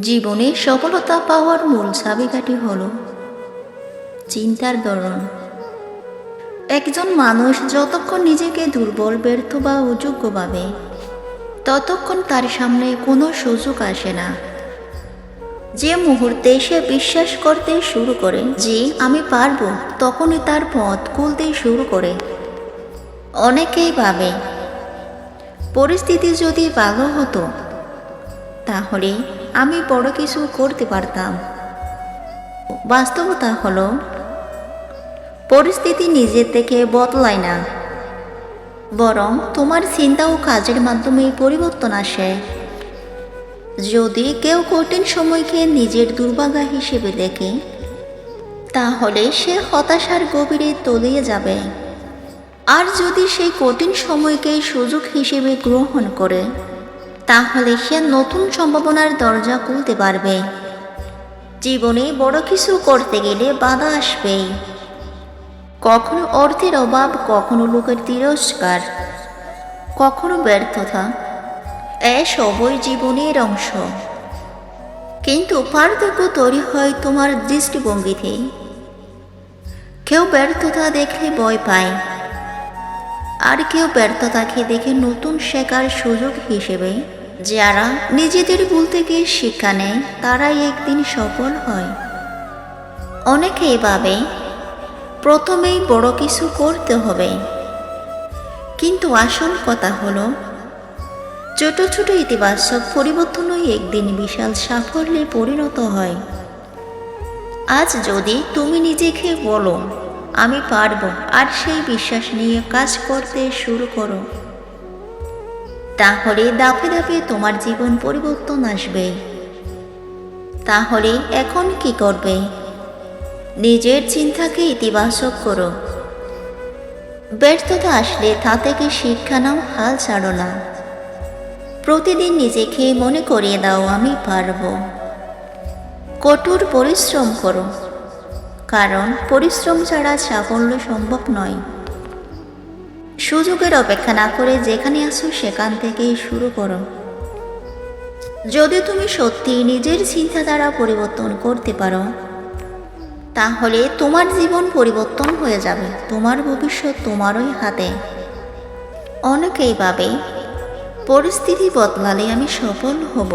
জীবনে সফলতা পাওয়ার মূল চাবিকাঠি হলো চিন্তার ধরন। একজন মানুষ যতক্ষণ নিজেকে দুর্বল, ব্যর্থ বা অযোগ্য ভাবে, ততক্ষণ তার সামনে কোনো সুযোগ আসে না। যে মুহূর্তে সে বিশ্বাস করতে শুরু করে যে আমি পারবো, তখনই তার পথ খুলতে শুরু করে। অনেকেই ভাবে পরিস্থিতি যদি ভালো হতো তাহলে আমি বড় কিছু করতে পারতাম। বাস্তবতা হলো পরিস্থিতি নিজে থেকে বদলায় না, বরং তোমার চিন্তা ও কাজের মাধ্যমে পরিবর্তন আসে। যদি কেউ কঠিন সময়কে নিজের দুর্ভাগ্য হিসেবে দেখে, তাহলে সে হতাশার গভীরে তলিয়ে যাবে। আর যদি সেই কঠিন সময়কে সুযোগ হিসেবে গ্রহণ করে, তাহলে সে নতুন সম্ভাবনার দরজা খুলতে পারবে। জীবনে বড় কিছু করতে গেলে বাধা আসবেই। কখনো অর্থের অভাব, কখনো লোকের তিরস্কার, কখনো ব্যর্থতা। এসবই জীবনের অংশ। কিন্তু পার্থক্য তৈরি হয় তোমার দৃষ্টিভঙ্গিতে। কেউ ব্যর্থতা দেখলে ভয় পায়, আর কেউ ব্যর্থতাকে দেখে নতুন শেখার সুযোগ হিসেবে। যারা নিজেদের ভুল থেকে শিক্ষা নেয়, তারাই একদিন সফল হয়। অনেকেই ভাবে প্রথমেই বড় কিছু করতে হবে, কিন্তু আসল কথা হলো ছোট ছোট ইতিবাচক পরিবর্তনই একদিন বিশাল সাফল্যে পরিণত হয়। আজ যদি তুমি নিজেকে বলো আমি পারবো, আর সেই বিশ্বাস নিয়ে কাজ করতে শুরু করো, তাহলে ধাপে ধাপে তোমার জীবন পরিবর্তন আসবে। তাহলে এখন কি করবে? নিজের চিন্তাকে ইতিবাচক করো। ব্যর্থতা আসলে তা থেকে শিক্ষা নাও, হাল ছাড়ো না। প্রতিদিন নিজেকে মনে করিয়ে দাও আমি পারবো। কঠোর পরিশ্রম করো, কারণ পরিশ্রম ছাড়া সাফল্য সম্ভব নয়। সুযোগের অপেক্ষা না করে যেখানে আছো সেখান থেকেই শুরু করো। যদি তুমি সত্যি নিজের চিন্তাধারা পরিবর্তন করতে পারো, তাহলে তোমার জীবন পরিবর্তন হয়ে যাবে। তোমার ভবিষ্যৎ তোমারই হাতে। অনেকেই ভাবে পরিস্থিতি বদলালে আমি সফল হব,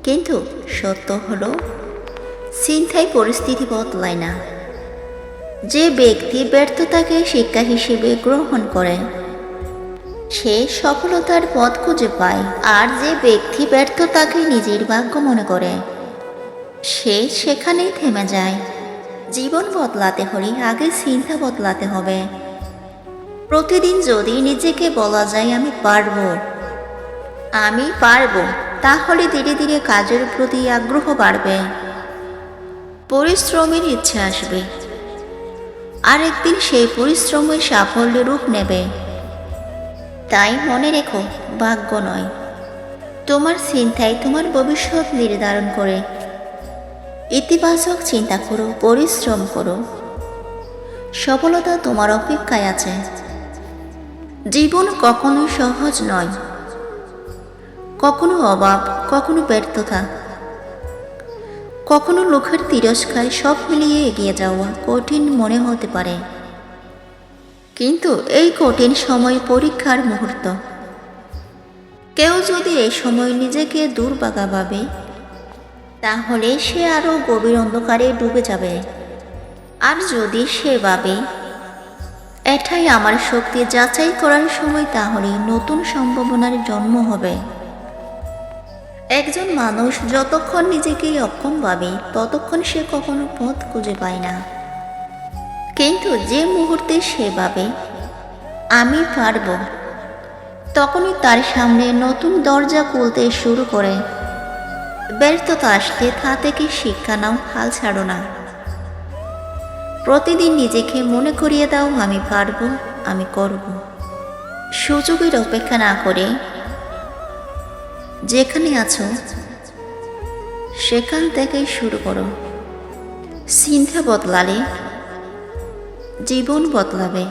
কিন্তু সত্য হলো চিন্তায় পরিস্থিতি বদলায় না। যে ব্যক্তি ব্যর্থতাকে শিক্ষা হিসেবে গ্রহণ করে, সে সফলতার পথ খুঁজে পায়। আর যে ব্যক্তি ব্যর্থতাকে নিজের ভাগ্য মনে করে, সে সেখানেই থেমে যায়। জীবন বদলাতে হলে আগে চিন্তা বদলাতে হবে। প্রতিদিন যদি নিজেকে বলা যায় আমি পারবো, আমি পারবো, তাহলে ধীরে ধীরে কাজের প্রতি আগ্রহ বাড়বে, পরিশ্রমের ইচ্ছা আসবে, আর একদিন সেই পরিশ্রমের সাফল্যের রূপ নেবে। তাই মনে রেখো, ভাগ্য নয়, তোমার চিন্তাই তোমার ভবিষ্যৎ নির্ধারণ করে। ইতিবাচক চিন্তা করো, পরিশ্রম করো, সফলতা তোমার অপেক্ষায় আছে। জীবন কখনো সহজ নয়, কখনো অভাব, কখনো ব্যর্থতা, কখনো লোকের তিরস্কার, সব মিলিয়ে এগিয়ে যাওয়া কঠিন মনে হতে পারে। কিন্তু এই কঠিন সময় পরীক্ষার মুহূর্ত। কেউ যদি এই সময় নিজেকে দুর্ভাগা ভাবে, তাহলে সে আরো গভীর অন্ধকারে ডুবে যাবে। আর যদি সে ভাবে এটাই আমার শক্তি যাচাই করার সময়, তাহলে নতুন সম্ভাবনার জন্ম হবে। একজন মানুষ যতক্ষণ নিজেকে অক্ষম ভাবে, ততক্ষণ সে কখনো পথ খুঁজে পায় না। কিন্তু যে মুহূর্তে সে ভাবে আমি পারবো, তখনই তার সামনে নতুন দরজা খুলতে শুরু করে। ব্যর্থতা আসলে তা থেকে শিক্ষা নাও, হাল ছাড়ো না। প্রতিদিন নিজেকে মনে করিয়ে দাও আমি পারবো, আমি করব। সুযোগের অপেক্ষা না করে যেখানে আছো সেখান থেকেই শুরু করো। চিন্তা বদলালে জীবন বদলাবে।